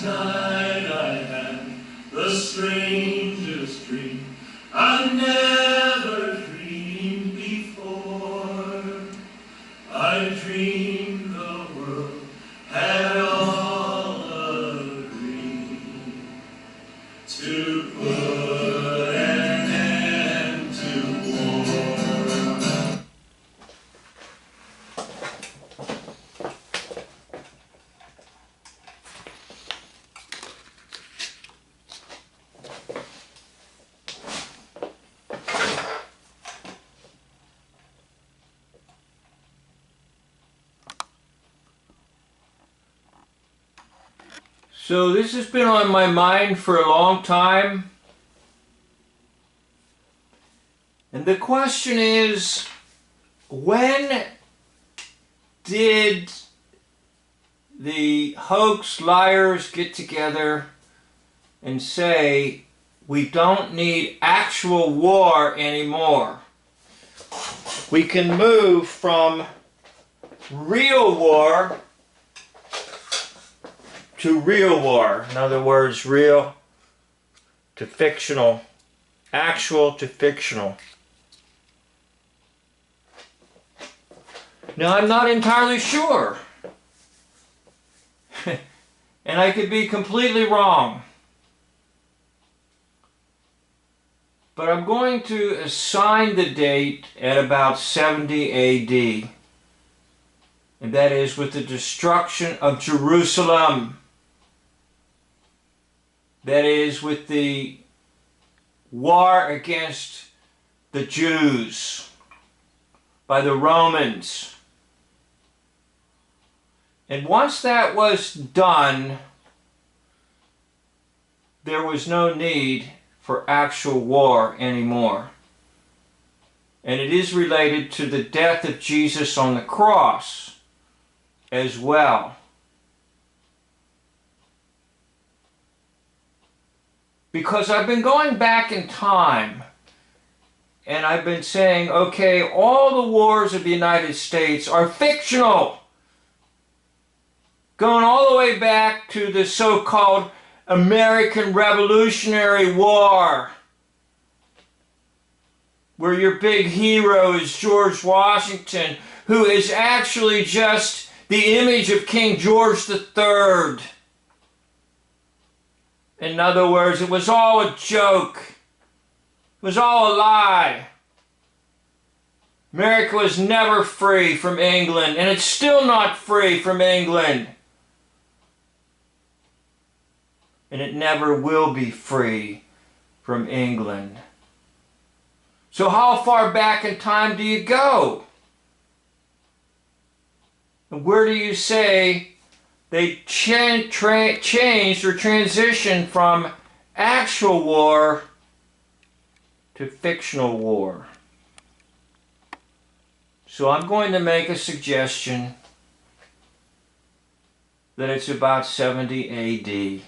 night I had the strangest dream I've never dreamed before. I dreamed the world had all agreed to put an end to war. So this has been on my mind for a long time. And the question is, when did the Hoax-Liars get together and say, we don't need actual war anymore? We can move from real war to real war. In other words, real to fictional, actual to fictional. Now, I'm not entirely sure. And I could be completely wrong. But I'm going to assign the date at about 70 AD. And that is with the destruction of Jerusalem. That is with the war against the Jews by the Romans. And once that was done, there was no need for actual war anymore. And it is related to the death of Jesus on the cross as well. Because I've been going back in time and I've been saying, okay, all the wars of the United States are fictional. Going all the way back to the so-called American Revolutionary War, where your big hero is George Washington, who is actually just the image of King George III. In other words, it was all a joke. It was all a lie. America was never free from England, and it's still not free from England. And it never will be free from England. So how far back in time do you go? And where do you say they changed or transitioned from actual war to fictional war? So I'm going to make a suggestion that it's about 70 AD.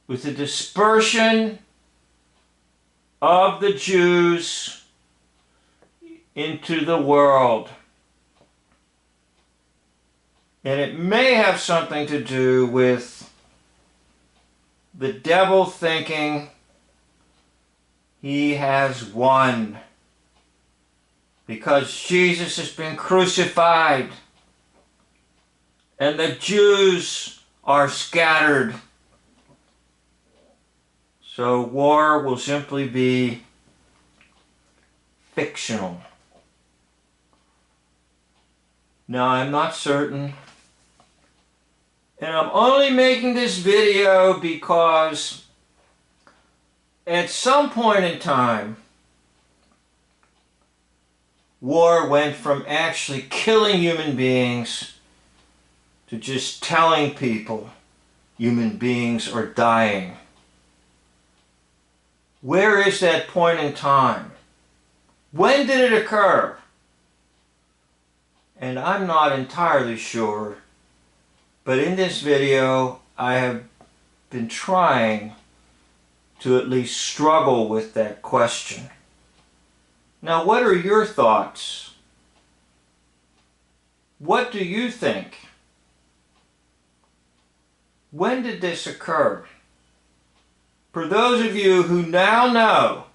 With the dispersion of the Jews into the world. And it may have something to do with the devil thinking he has won because Jesus has been crucified and the Jews are scattered. So war will simply be fictional. Now, I'm not certain. And I'm only making this video because at some point in time, war went from actually killing human beings to just telling people human beings are dying. Where is that point in time? When did it occur? And I'm not entirely sure, but in this video I have been trying to at least struggle with that question. Now, what are your thoughts? What do you think? When did this occur? For those of you who now know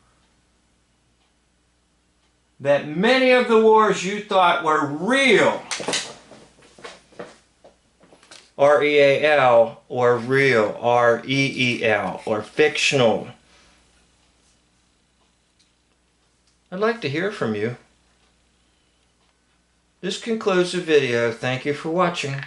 that many of the wars you thought were real, R-E-A-L, or real, R-E-E-L, or fictional, I'd like to hear from you. This concludes the video. Thank you for watching.